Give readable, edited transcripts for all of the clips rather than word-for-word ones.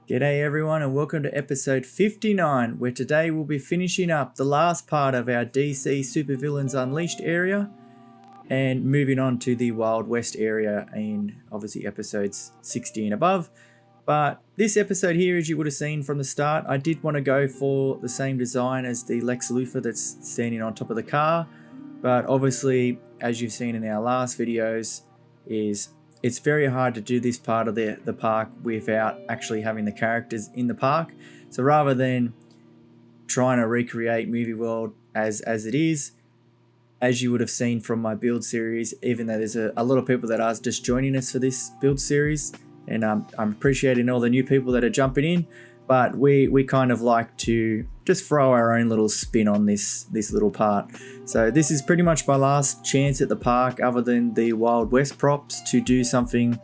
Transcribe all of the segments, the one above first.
G'day everyone and welcome to episode 59, where today we'll be finishing up the last part of our DC Supervillains Unleashed area and moving on to the Wild West area in obviously episodes 60 and above. But this episode here, as you would have seen from the start, I did want to go for the same design as the Lex Luthor that's standing on top of the car. But obviously, as you've seen in our last videos, it's very hard to do this part of the park without actually having the characters in the park. So rather than trying to recreate Movie World as it is, as you would have seen from my build series, even though there's a lot of people that are just joining us for this build series, and I'm appreciating all the new people that are jumping in, but we kind of like to just throw our own little spin on this little part. So this is pretty much my last chance at the park, other than the Wild West props, to do something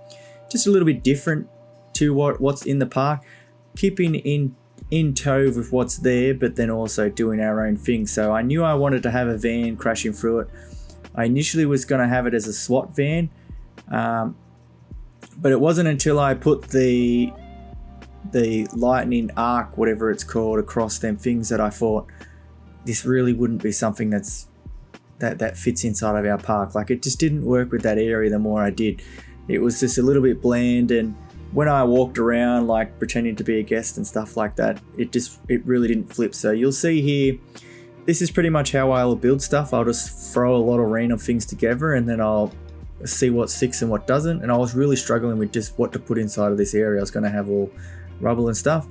just a little bit different to what's in the park, keeping in tow with what's there, but then also doing our own thing. So I knew I wanted to have a van crashing through it. I initially was going to have it as a SWAT van, but it wasn't until I put the lightning arc, whatever it's called, across them things that I thought this really wouldn't be something that fits inside of our park. Like, it just didn't work with that area the more I did. It was just a little bit bland, and when I walked around like pretending to be a guest and stuff like that, it really didn't flip. So you'll see here, this is pretty much how I'll build stuff. I'll just throw a lot of random things together and then I'll see what sticks and what doesn't. And I was really struggling with just what to put inside of this area. I was going to have all rubble and stuff.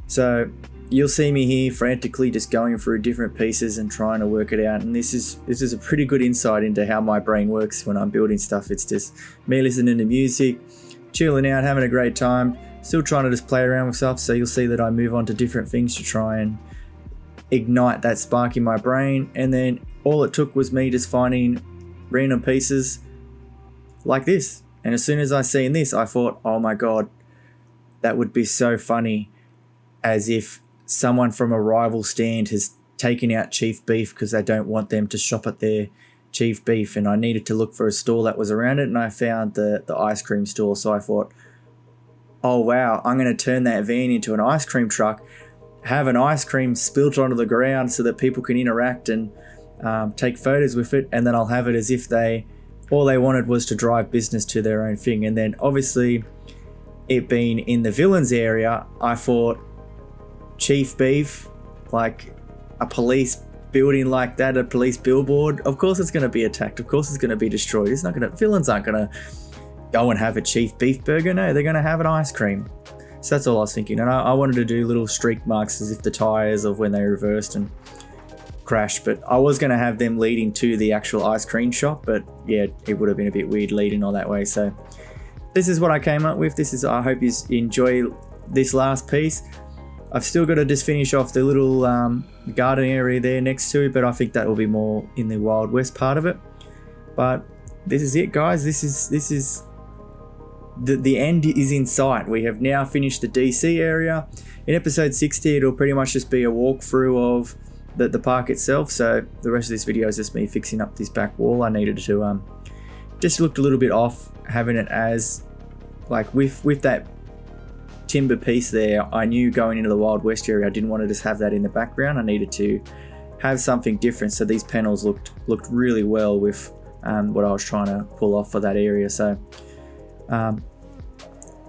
So you'll see me here frantically just going through different pieces and trying to work it out. And this is a pretty good insight into how my brain works when I'm building stuff. It's just me listening to music, chilling out, having a great time, still trying to just play around with stuff. So you'll see that I move on to different things to try and ignite that spark in my brain. And then all it took was me just finding random pieces like this. And as soon as I seen this, I thought, oh my God, that would be so funny, as if someone from a rival stand has taken out Chief Beef because they don't want them to shop at their Chief Beef. And I needed to look for a store that was around it, and I found the ice cream store. So I thought, oh wow, I'm going to turn that van into an ice cream truck, have an ice cream spilt onto the ground so that people can interact and take photos with it, and then I'll have it as if all they wanted was to drive business to their own thing. And then obviously, it being in the villains area, I thought Chief Beef, like a police building like that, a police billboard, of course it's going to be attacked, of course it's going to be destroyed. Villains aren't going to go and have a Chief Beef burger. No, they're going to have an ice cream. So that's all I was thinking. And I wanted to do little streak marks as if the tires of when they reversed and crashed, but I was going to have them leading to the actual ice cream shop, but yeah, it would have been a bit weird leading all that way. So this is what I came up with. I hope you enjoy this last piece. I've still got to just finish off the little garden area there next to it, but I think that will be more in the Wild West part of it. But this is it, guys. This is the end is in sight. We have now finished the DC area. In episode 60, it'll pretty much just be a walkthrough of the park itself. So the rest of this video is just me fixing up this back wall. I needed to just looked a little bit off having it as like with that timber piece there. I knew going into the Wild West area I didn't want to just have that in the background. I needed to have something different, so these panels looked really well with what I was trying to pull off for that area. So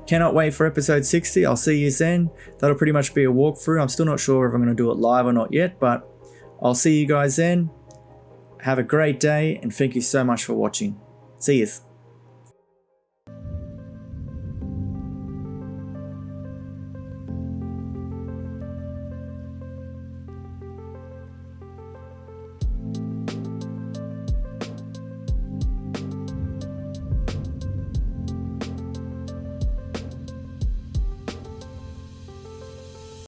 cannot wait for episode 60. I'll see you then. That'll pretty much be a walkthrough. I'm still not sure if I'm going to do it live or not yet, but I'll see you guys then. Have a great day, and thank you so much for watching. See you.